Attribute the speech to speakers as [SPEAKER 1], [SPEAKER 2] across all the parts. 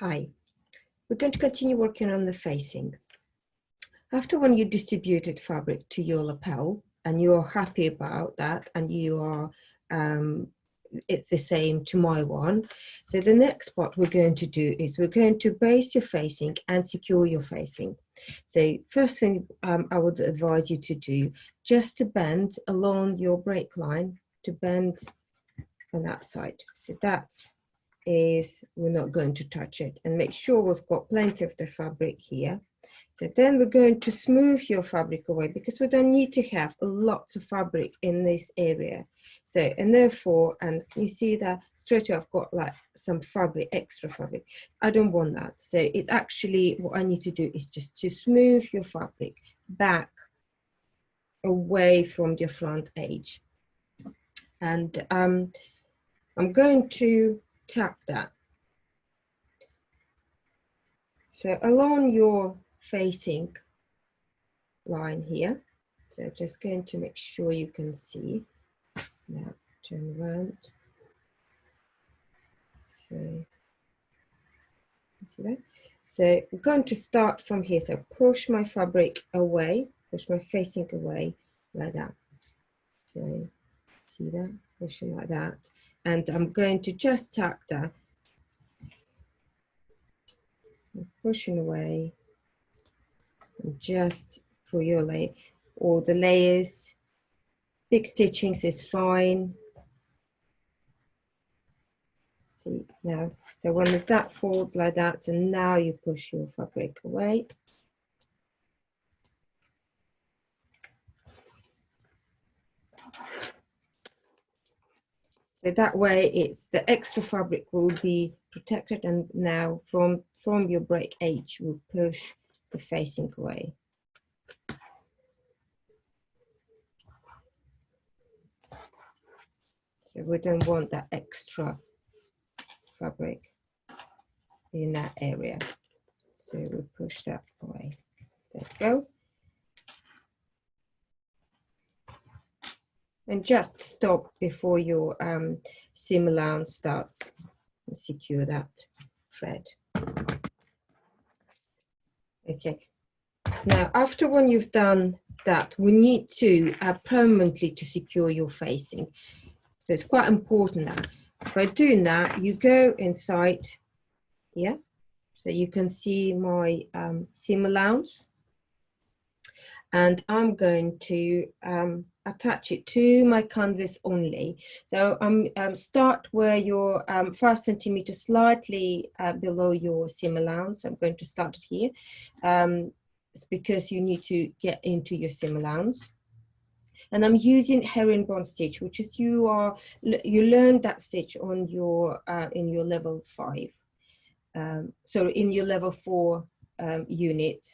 [SPEAKER 1] Hi, we're going to continue working on the facing. After when you distributed fabric to your lapel and you're happy about that and you are, it's the same to my one. So the next part we're going to do is we're going to baste your facing and secure your facing. So first thing I would advise you to do, just to bend along your break line, to bend on that side. So that's we're not going to touch it, and make sure we've got plenty of the fabric here. So then we're going to smooth your fabric away because we don't need to have lots of fabric in this area. So, and therefore, and you see that straight away I've got like some fabric, extra fabric. I don't want that. So it's actually what I need to do is just to smooth your fabric back away from your front edge. And I'm going to tap that. So along your facing line here, so just going to make sure you can see. Now turn around. So you see that? So I'm going to start from here. So push my fabric away, push my facing away like that. So see that? Pushing like that. And I'm going to just tap that. Pushing away. And just for your layer, all the layers, big stitchings is fine. See now, so when there's that fold like that, and now you push your fabric away. So that way it's the extra fabric will be protected, and now from your break edge will push the facing away. So we don't want that extra fabric in that area. So we push that away. There we go. And just stop before your seam allowance starts and secure that thread. Okay. Now, after when you've done that, we need to permanently to secure your facing. So it's quite important that by doing that, you go inside here. So you can see my seam allowance. And I'm going to attach it to my canvas only. So start where your 5 centimeters slightly below your seam allowance. I'm going to start it here. It's because you need to get into your seam allowance. And I'm using herringbone stitch, which is you learn that stitch on your in your level 5. So in your level 4 unit.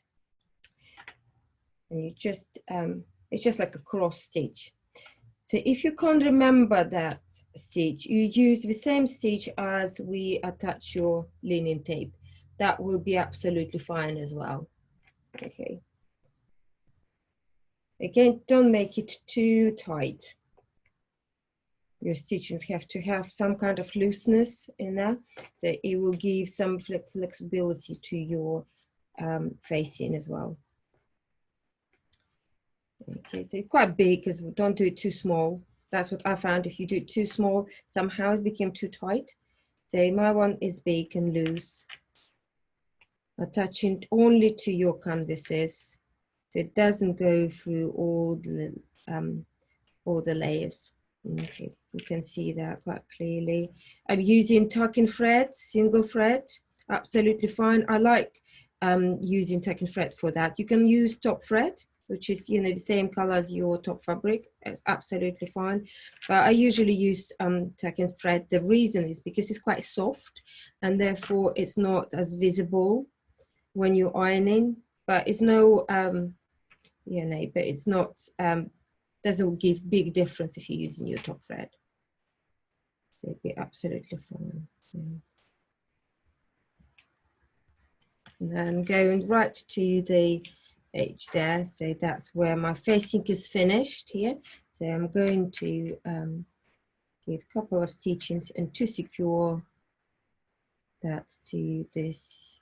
[SPEAKER 1] And you just it's just like a cross stitch. So if you can't remember that stitch, you use the same stitch as we attach your linen tape. That will be absolutely fine as well. Okay. Again, don't make it too tight. Your stitches have to have some kind of looseness in there, so it will give some flexibility to your facing as well. Okay, so it's quite big because we don't do it too small. That's what I found. If you do it too small, somehow it became too tight. So my one is big and loose. Attaching only to your canvases, so it doesn't go through all the layers. Okay, you can see that quite clearly. I'm using tucking thread, single thread, absolutely fine. I like using tucking thread for that. You can use top thread, which is, you know, the same color as your top fabric. It's absolutely fine. But I usually use tucking thread. The reason is because it's quite soft and therefore it's not as visible when you're ironing. But it's no, you know, but it's not, doesn't give big difference if you're using your top thread. So it'd be absolutely fine. So. And then going right to the edge there, so that's where my facing is finished here. So I'm going to give a couple of stitches and to secure that to this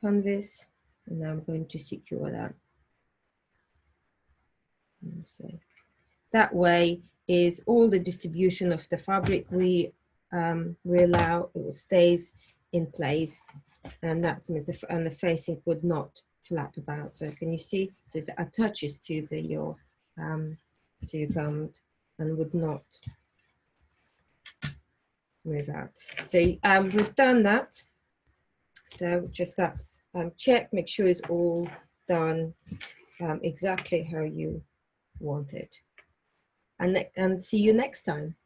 [SPEAKER 1] canvas, and I'm going to secure that. So that way is all the distribution of the fabric we allow, it stays in place, and that's and the facing would not flap about. So can you see? So it attaches to your garment and would not move out. So we've done that. So just that's check, make sure it's all done exactly how you want it. And see you next time.